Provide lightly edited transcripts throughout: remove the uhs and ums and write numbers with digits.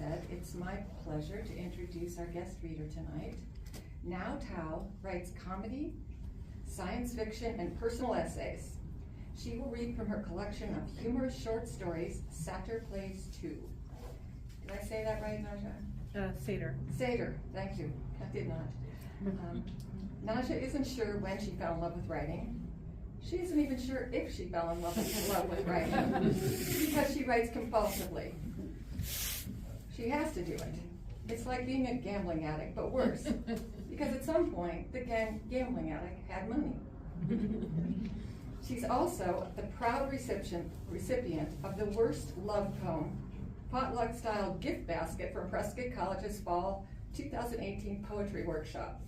said, it's my pleasure to introduce our guest reader tonight. Naja Tau writes comedy, science fiction, and personal essays. She will read from her collection of humorous short stories, Satyr Plays 2. Did I say that right, Naja? Satyr. Satyr, thank you. I did not. Naja isn't sure when she fell in love with writing. She isn't even sure if she fell in love with writing, because she writes compulsively. She has to do it. It's like being a gambling addict, but worse, because at some point, the gambling addict had money. She's also the proud recipient of the worst love poem, potluck-style gift basket from Prescott College's Fall 2018 Poetry Workshop.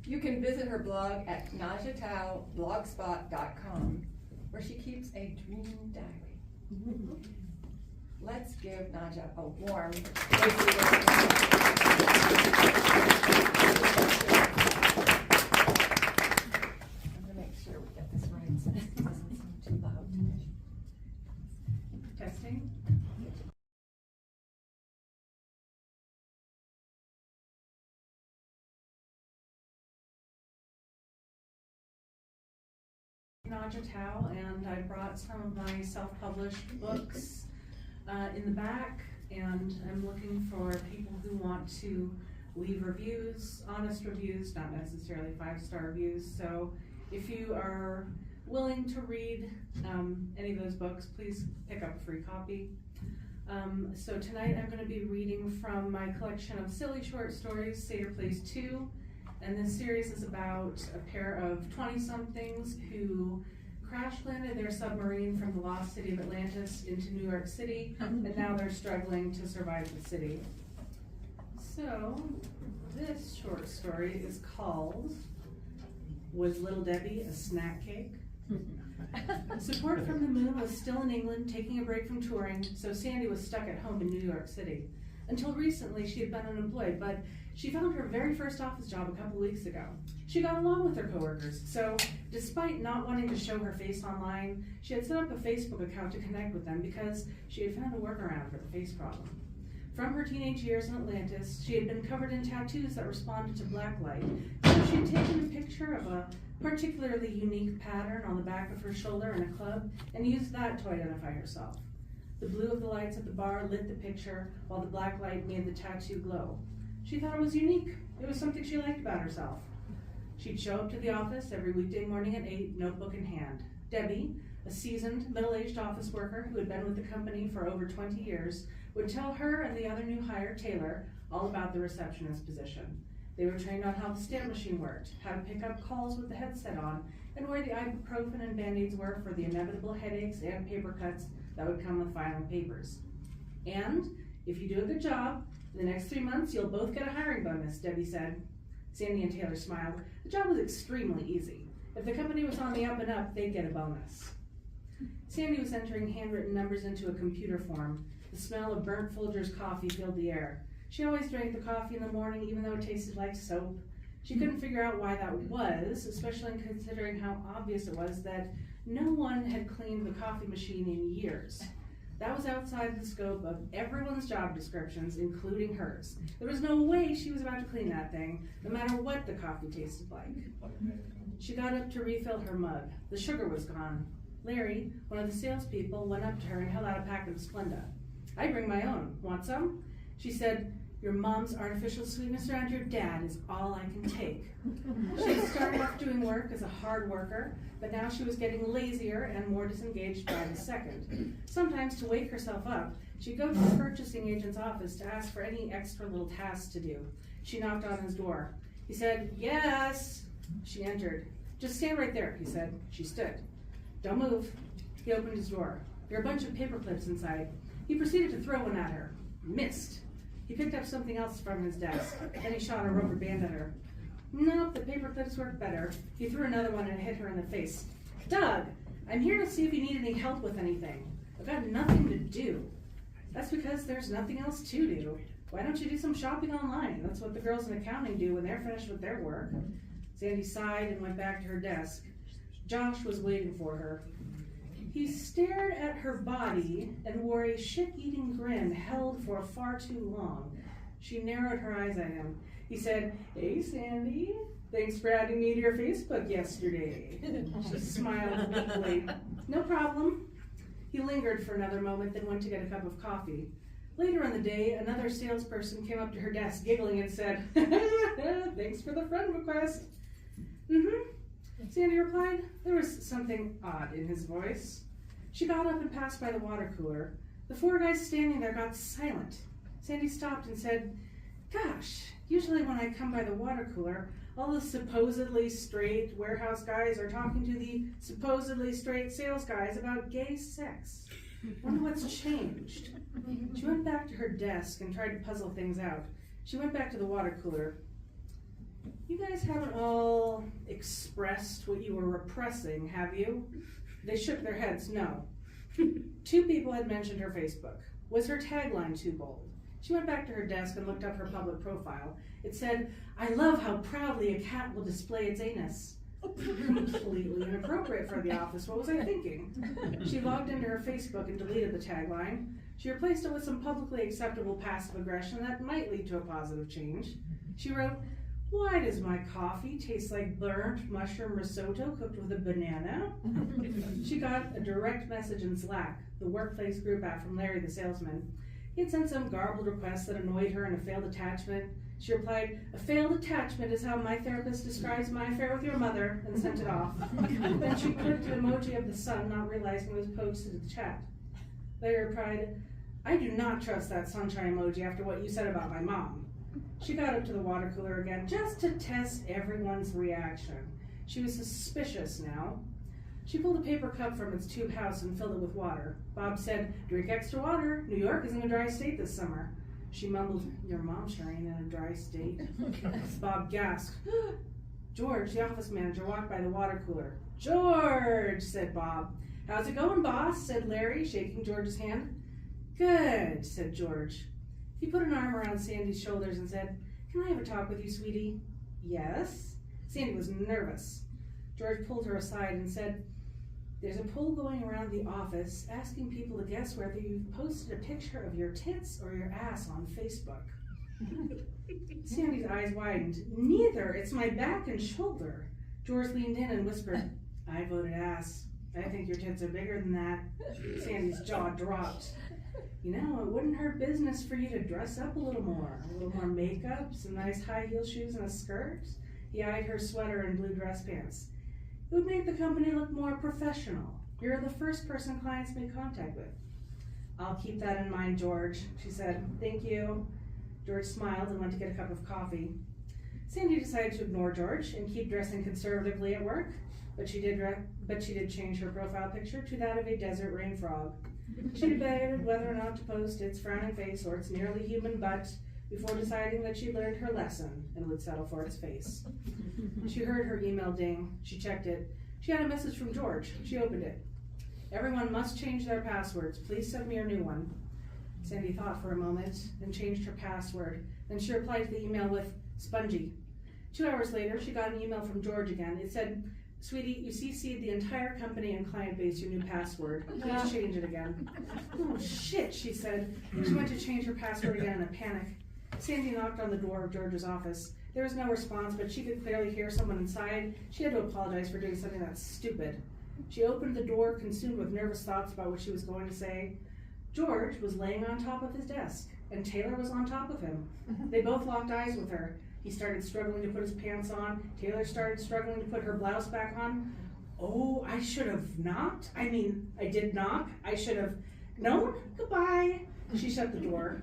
You can visit her blog at najataublogspot.com, where she keeps a dream diary. Let's give Naja a warm I'm going to make sure we get this right since it doesn't seem too loud today. Testing. Naja Tau, and I brought some of my self-published books in the back, and I'm looking for people who want to leave reviews, honest reviews, not necessarily 5-star reviews. So if you are willing to read any of those books, please pick up a free copy. So tonight I'm going to be reading from my collection of silly short stories, Satyr Plays 2. And this series is about a pair of 20-somethings who crash landed their submarine from the lost city of Atlantis into New York City, and now they're struggling to survive the city. So, this short story is called, Was Little Debbie a Snack Cake? Support from the Moon was still in England, taking a break from touring, so Sandy was stuck at home in New York City. Until recently, she had been unemployed, but she found her very first office job a couple weeks ago. She got along with her coworkers, so despite not wanting to show her face online, she had set up a Facebook account to connect with them because she had found a workaround for the face problem. From her teenage years in Atlantis, she had been covered in tattoos that responded to black light, so she had taken a picture of a particularly unique pattern on the back of her shoulder in a club and used that to identify herself. The blue of the lights at the bar lit the picture, while the black light made the tattoo glow. She thought it was unique. It was something she liked about herself. She'd show up to the office every weekday morning at 8, notebook in hand. Debbie, a seasoned, middle-aged office worker who had been with the company for over 20 years, would tell her and the other new hire, Taylor, all about the receptionist position. They were trained on how the stamp machine worked, how to pick up calls with the headset on, and where the ibuprofen and Band-Aids were for the inevitable headaches and paper cuts that would come with filing papers. And if you do a good job, in the next 3 months, you'll both get a hiring bonus, Debbie said. Sandy and Taylor smiled. The job was extremely easy. If the company was on the up and up, they'd get a bonus. Sandy was entering handwritten numbers into a computer form. The smell of burnt Folgers coffee filled the air. She always drank the coffee in the morning, even though it tasted like soap. She couldn't figure out why that was, especially considering how obvious it was that no one had cleaned the coffee machine in years. That was outside the scope of everyone's job descriptions, including hers. There was no way she was about to clean that thing, no matter what the coffee tasted like. She got up to refill her mug. The sugar was gone. Larry, one of the salespeople, went up to her and held out a pack of Splenda. "I bring my own. Want some?" She said, "Your mom's artificial sweetness around your dad is all I can take." She had started off doing work as a hard worker, but now she was getting lazier and more disengaged by the second. Sometimes, to wake herself up, she'd go to the purchasing agent's office to ask for any extra little tasks to do. She knocked on his door. He said, "Yes." She entered. "Just stand right there," he said. She stood. "Don't move." He opened his door. There were a bunch of paper clips inside. He proceeded to throw one at her. Missed. He picked up something else from his desk. Then he shot a rubber band at her. Nope, the paper clips worked better. He threw another one and hit her in the face. "Doug, I'm here to see if you need any help with anything. I've got nothing to do." "That's because there's nothing else to do. Why don't you do some shopping online? That's what the girls in accounting do when they're finished with their work." Sandy sighed and went back to her desk. Josh was waiting for her. He stared at her body and wore a shit-eating grin held for far too long. She narrowed her eyes at him. He said, "Hey, Sandy, thanks for adding me to your Facebook yesterday." She smiled weakly. "No problem." He lingered for another moment, then went to get a cup of coffee. Later in the day, another salesperson came up to her desk, giggling, and said, "Thanks for the friend request." "Mm-hmm," Sandy replied. There was something odd in his voice. She got up and passed by the water cooler. The four guys standing there got silent. Sandy stopped and said, "Gosh, usually when I come by the water cooler, all the supposedly straight warehouse guys are talking to the supposedly straight sales guys about gay sex. Wonder what's changed." She went back to her desk and tried to puzzle things out. She went back to the water cooler. "You guys haven't all expressed what you were repressing, have you?" They shook their heads, no. 2 people had mentioned her Facebook. Was her tagline too bold? She went back to her desk and looked up her public profile. It said, "I love how proudly a cat will display its anus." Completely inappropriate for the office. What was I thinking? She logged into her Facebook and deleted the tagline. She replaced it with some publicly acceptable passive aggression that might lead to a positive change. She wrote, "Why does my coffee taste like burnt mushroom risotto cooked with a banana?" She got a direct message in Slack, the workplace group app from Larry the salesman. He had sent some garbled request that annoyed her and a failed attachment. She replied, "A failed attachment is how my therapist describes my affair with your mother," and sent it off. Then she clicked an emoji of the sun, not realizing it was posted to the chat. Larry replied, "I do not trust that sunshine emoji after what you said about my mom." She got up to the water cooler again just to test everyone's reaction. She was suspicious now. She pulled a paper cup from its tube house and filled it with water. Bob said, "Drink extra water. New York is in a dry state this summer." She mumbled, "Your mom sure ain't in a dry state." Bob gasped. George, the office manager, walked by the water cooler. "George," said Bob. "How's it going, boss?" said Larry, shaking George's hand. "Good," said George. He put an arm around Sandy's shoulders and said, "Can I have a talk with you, sweetie?" "Yes." Sandy was nervous. George pulled her aside and said, "There's a poll going around the office asking people to guess whether you've posted a picture of your tits or your ass on Facebook." Sandy's eyes widened. "Neither. It's my back and shoulder." George leaned in and whispered, "I voted ass. I think your tits are bigger than that." Sandy's jaw dropped. "You know, it wouldn't hurt business for you to dress up a little more makeup, some nice high heel shoes and a skirt." He eyed her sweater and blue dress pants. "It would make the company look more professional. You're the first person clients make contact with." "I'll keep that in mind, George," she said. "Thank you." George smiled and went to get a cup of coffee. Sandy decided to ignore George and keep dressing conservatively at work, but she did change her profile picture to that of a desert rain frog. She debated whether or not to post its frowning face or its nearly human butt before deciding that she learned her lesson and would settle for its face. She heard her email ding. She checked it. She had a message from George. She opened it. "Everyone must change their passwords. Please send me your new one." Sandy thought for a moment and changed her password. Then she replied to the email with "Spongy." 2 hours later, she got an email from George again. It said, "Sweetie, you CC'd the entire company and client base your new password. Please change it again." "Oh, shit," she said. She went to change her password again in a panic. Sandy knocked on the door of George's office. There was no response, but she could clearly hear someone inside. She had to apologize for doing something that stupid. She opened the door, consumed with nervous thoughts about what she was going to say. George was laying on top of his desk, and Taylor was on top of him. They both locked eyes with her. He started struggling to put his pants on. Taylor started struggling to put her blouse back on. "Oh, I should have knocked. I did knock. I should have known. Goodbye." She shut the door.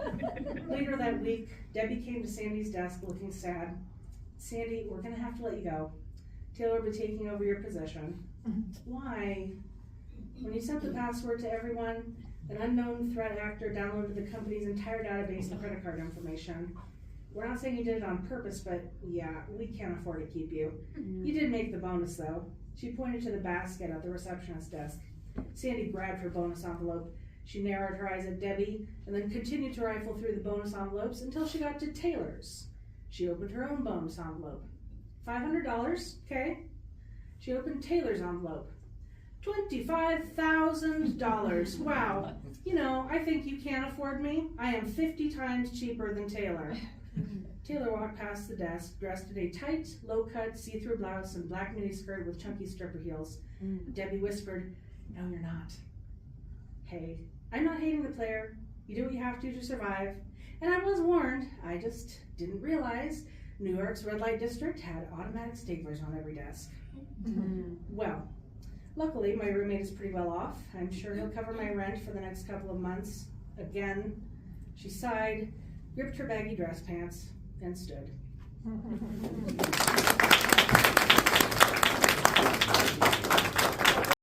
Later that week, Debbie came to Sandy's desk looking sad. "Sandy, we're going to have to let you go. Taylor will be taking over your position." "Why?" "When you sent the password to everyone, an unknown threat actor downloaded the company's entire database and credit card information. We're not saying you did it on purpose, but yeah, we can't afford to keep you. You did make the bonus, though." She pointed to the basket at the receptionist's desk. Sandy grabbed her bonus envelope. She narrowed her eyes at Debbie and then continued to rifle through the bonus envelopes until she got to Taylor's. She opened her own bonus envelope. $500, okay. She opened Taylor's envelope. $25,000. Wow. You know, I think you can't afford me. I am 50 times cheaper than Taylor. Taylor walked past the desk, dressed in a tight, low-cut, see-through blouse and black miniskirt with chunky stripper heels. Debbie whispered, "No, you're not." Hey, I'm not hating the player. You do what you have to survive. And I was warned. I just didn't realize New York's red light district had automatic staplers on every desk. Well, luckily my roommate is pretty well off. I'm sure he'll cover my rent for the next couple of months. Again, she sighed, gripped her baggy dress pants, and stood.